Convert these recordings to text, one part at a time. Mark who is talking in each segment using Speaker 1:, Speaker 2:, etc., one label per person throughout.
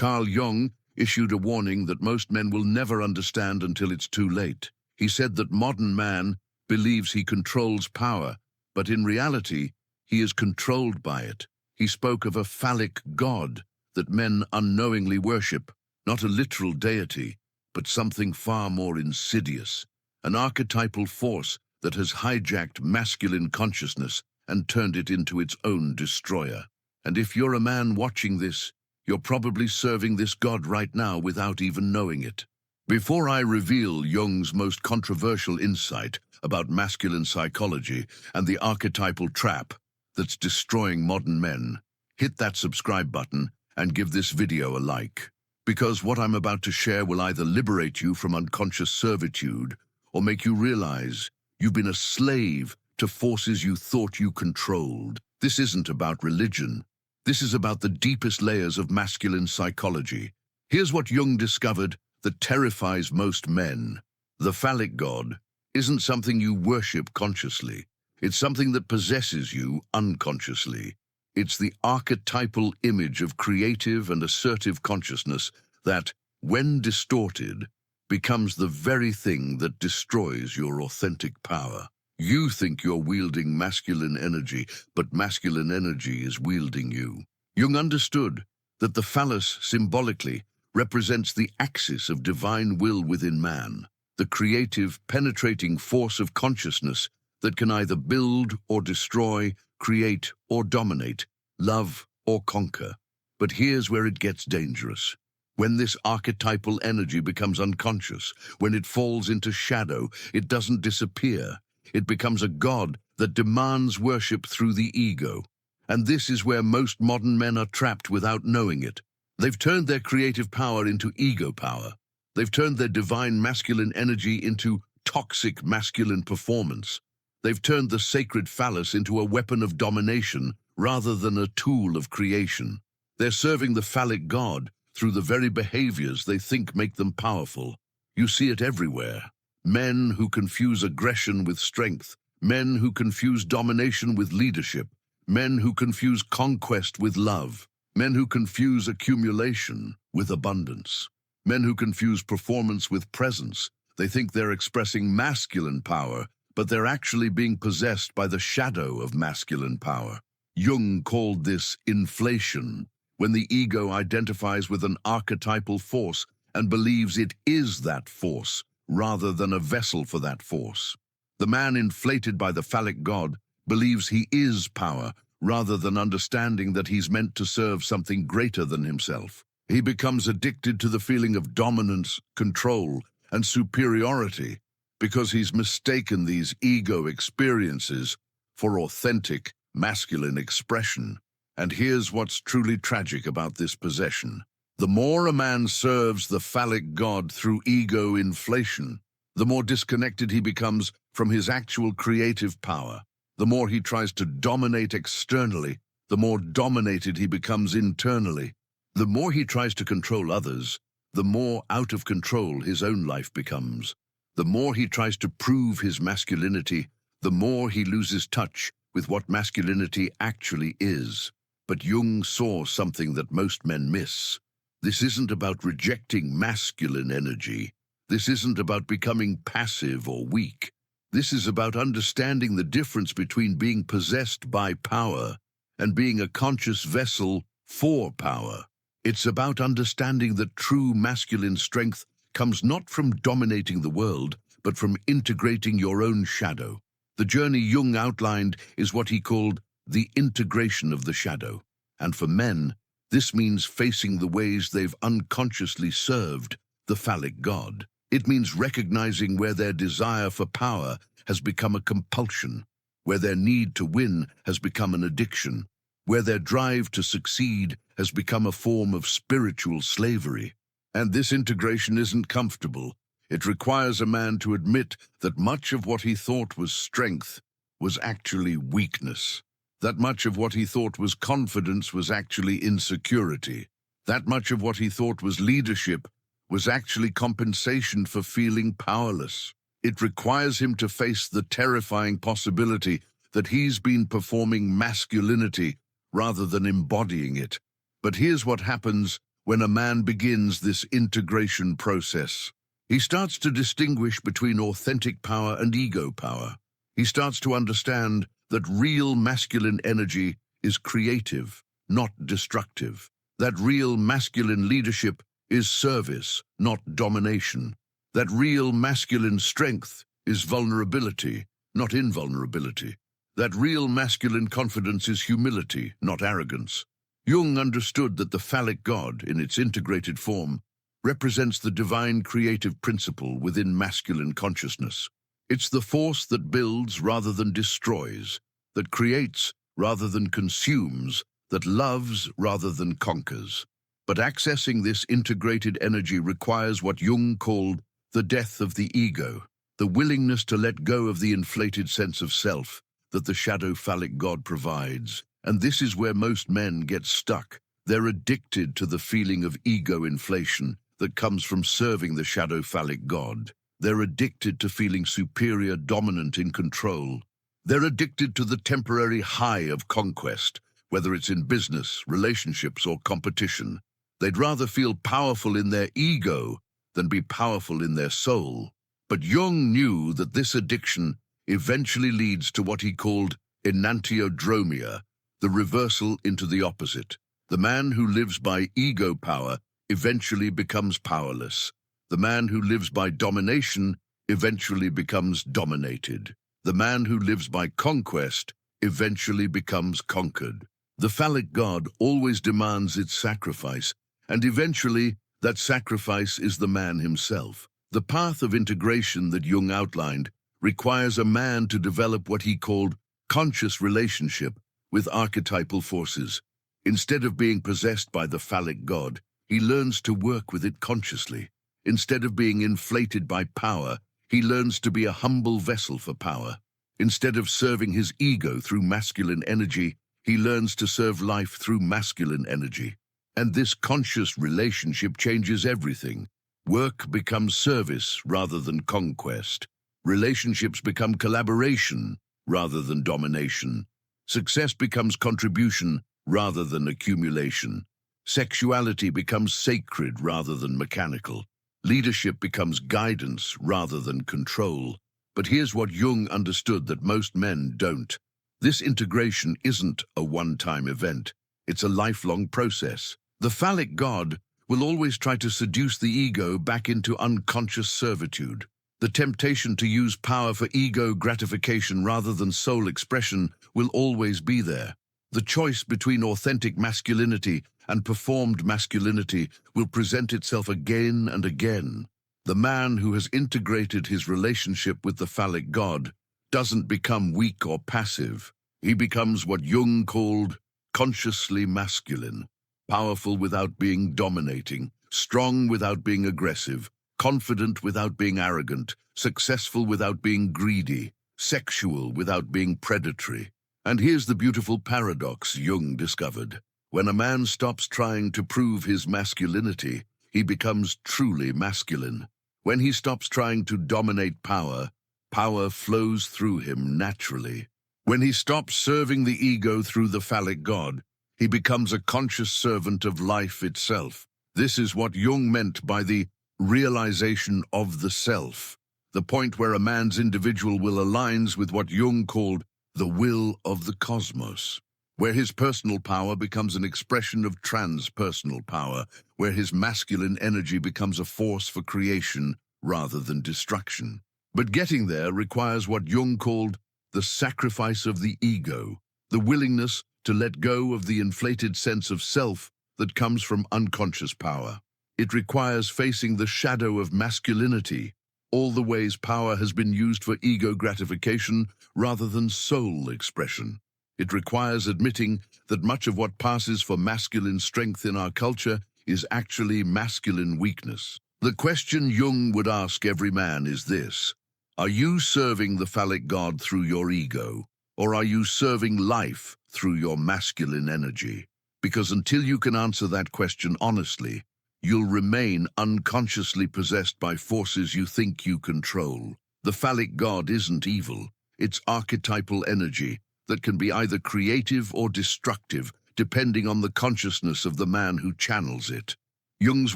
Speaker 1: Carl Jung issued a warning that most men will never understand until it's too late. He said that modern man believes he controls power, but in reality, he is controlled by it. He spoke of a phallic god that men unknowingly worship, not a literal deity, but something far more insidious, an archetypal force that has hijacked masculine consciousness and turned it into its own destroyer. And if you're a man watching this, you're probably serving this god right now without even knowing it. Before I reveal Jung's most controversial insight about masculine psychology and the archetypal trap that's destroying modern men, hit that subscribe button and give this video a like. Because what I'm about to share will either liberate you from unconscious servitude or make you realize you've been a slave to forces you thought you controlled. This isn't about religion. This is about the deepest layers of masculine psychology. Here's what Jung discovered that terrifies most men. The phallic god isn't something you worship consciously. It's something that possesses you unconsciously. It's the archetypal image of creative and assertive consciousness that, when distorted, becomes the very thing that destroys your authentic power. You think you're wielding masculine energy, but masculine energy is wielding you. Jung understood that the phallus symbolically represents the axis of divine will within man, the creative, penetrating force of consciousness that can either build or destroy, create or dominate, love or conquer. But here's where it gets dangerous. When this archetypal energy becomes unconscious, when it falls into shadow, it doesn't disappear. It becomes a god that demands worship through the ego. And this is where most modern men are trapped without knowing it. They've turned their creative power into ego power. They've turned their divine masculine energy into toxic masculine performance. They've turned the sacred phallus into a weapon of domination rather than a tool of creation. They're serving the phallic god through the very behaviors they think make them powerful. You see it everywhere. Men who confuse aggression with strength, men who confuse domination with leadership, men who confuse conquest with love, men who confuse accumulation with abundance, men who confuse performance with presence. They think they're expressing masculine power, but they're actually being possessed by the shadow of masculine power. Jung called this inflation, when the ego identifies with an archetypal force and believes it is that force, rather than a vessel for that force. The man inflated by the phallic god believes he is power, rather than understanding that he's meant to serve something greater than himself. He becomes addicted to the feeling of dominance, control, and superiority, because he's mistaken these ego experiences for authentic masculine expression. And here's what's truly tragic about this possession. The more a man serves the phallic god through ego inflation, the more disconnected he becomes from his actual creative power. The more he tries to dominate externally, the more dominated he becomes internally. The more he tries to control others, the more out of control his own life becomes. The more he tries to prove his masculinity, the more he loses touch with what masculinity actually is. But Jung saw something that most men miss. This isn't about rejecting masculine energy. This isn't about becoming passive or weak. This is about understanding the difference between being possessed by power and being a conscious vessel for power. It's about understanding that true masculine strength comes not from dominating the world, but from integrating your own shadow. The journey Jung outlined is what he called the integration of the shadow. And for men, this means facing the ways they've unconsciously served the phallic god. It means recognizing where their desire for power has become a compulsion, where their need to win has become an addiction, where their drive to succeed has become a form of spiritual slavery. And this integration isn't comfortable. It requires a man to admit that much of what he thought was strength was actually weakness. That much of what he thought was confidence was actually insecurity. That much of what he thought was leadership was actually compensation for feeling powerless. It requires him to face the terrifying possibility that he's been performing masculinity rather than embodying it. But here's what happens when a man begins this integration process. He starts to distinguish between authentic power and ego power. He starts to understand that real masculine energy is creative, not destructive. That real masculine leadership is service, not domination. That real masculine strength is vulnerability, not invulnerability. That real masculine confidence is humility, not arrogance. Jung understood that the phallic god, in its integrated form, represents the divine creative principle within masculine consciousness. It's the force that builds rather than destroys, that creates rather than consumes, that loves rather than conquers. But accessing this integrated energy requires what Jung called the death of the ego, the willingness to let go of the inflated sense of self that the shadow phallic god provides. And this is where most men get stuck. They're addicted to the feeling of ego inflation that comes from serving the shadow phallic god. They're addicted to feeling superior, dominant, in control. They're addicted to the temporary high of conquest, whether it's in business, relationships, or competition. They'd rather feel powerful in their ego than be powerful in their soul. But Jung knew that this addiction eventually leads to what he called enantiodromia, the reversal into the opposite. The man who lives by ego power eventually becomes powerless. The man who lives by domination eventually becomes dominated. The man who lives by conquest eventually becomes conquered. The phallic god always demands its sacrifice, and eventually that sacrifice is the man himself. The path of integration that Jung outlined requires a man to develop what he called conscious relationship with archetypal forces. Instead of being possessed by the phallic god, he learns to work with it consciously. Instead of being inflated by power, he learns to be a humble vessel for power. Instead of serving his ego through masculine energy, he learns to serve life through masculine energy. And this conscious relationship changes everything. Work becomes service rather than conquest. Relationships become collaboration rather than domination. Success becomes contribution rather than accumulation. Sexuality becomes sacred rather than mechanical. Leadership becomes guidance rather than control. But here's what Jung understood that most men don't. This integration isn't a one-time event. It's a lifelong process. The phallic god will always try to seduce the ego back into unconscious servitude. The temptation to use power for ego gratification rather than soul expression will always be there. The choice between authentic masculinity and performed masculinity will present itself again and again. The man who has integrated his relationship with the phallic god doesn't become weak or passive. He becomes what Jung called consciously masculine, powerful without being dominating, strong without being aggressive, confident without being arrogant, successful without being greedy, sexual without being predatory. And here's the beautiful paradox Jung discovered. When a man stops trying to prove his masculinity, he becomes truly masculine. When he stops trying to dominate power, power flows through him naturally. When he stops serving the ego through the phallic god, he becomes a conscious servant of life itself. This is what Jung meant by the realization of the self, the point where a man's individual will aligns with what Jung called the will of the cosmos, where his personal power becomes an expression of transpersonal power, where his masculine energy becomes a force for creation rather than destruction. But getting there requires what Jung called the sacrifice of the ego, the willingness to let go of the inflated sense of self that comes from unconscious power. It requires facing the shadow of masculinity, all the ways power has been used for ego gratification rather than soul expression. It requires admitting that much of what passes for masculine strength in our culture is actually masculine weakness. The question Jung would ask every man is this: are you serving the phallic god through your ego, or are you serving life through your masculine energy? Because until you can answer that question honestly, you'll remain unconsciously possessed by forces you think you control. The phallic god isn't evil. It's archetypal energy that can be either creative or destructive, depending on the consciousness of the man who channels it. Jung's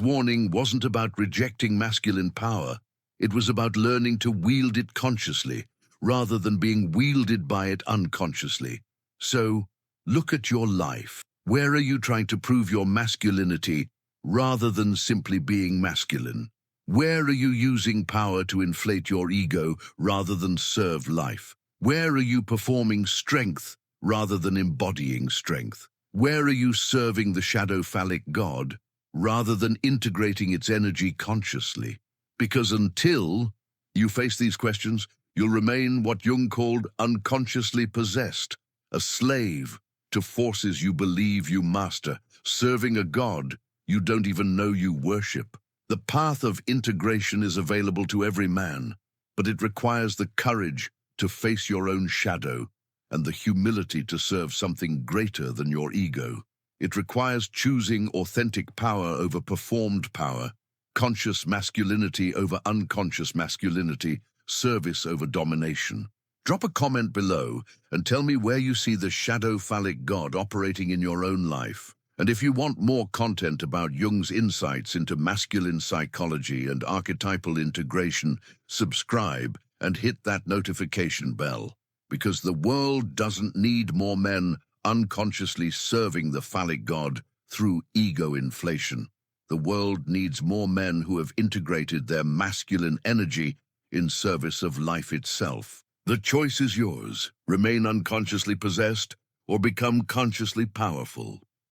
Speaker 1: warning wasn't about rejecting masculine power. It was about learning to wield it consciously, rather than being wielded by it unconsciously. So, look at your life. Where are you trying to prove your masculinity rather than simply being masculine? Where are you using power to inflate your ego rather than serve life? Where are you performing strength rather than embodying strength? Where are you serving the shadow phallic god rather than integrating its energy consciously? Because until you face these questions, you'll remain what Jung called unconsciously possessed, a slave to forces you believe you master, serving a god you don't even know you worship. The path of integration is available to every man, but it requires the courage to face your own shadow and the humility to serve something greater than your ego. It requires choosing authentic power over performed power, conscious masculinity over unconscious masculinity, service over domination. Drop a comment below and tell me where you see the shadow phallic god operating in your own life. And if you want more content about Jung's insights into masculine psychology and archetypal integration, subscribe and hit that notification bell. Because the world doesn't need more men unconsciously serving the phallic god through ego inflation. The world needs more men who have integrated their masculine energy in service of life itself. The choice is yours. Remain unconsciously possessed or become consciously powerful.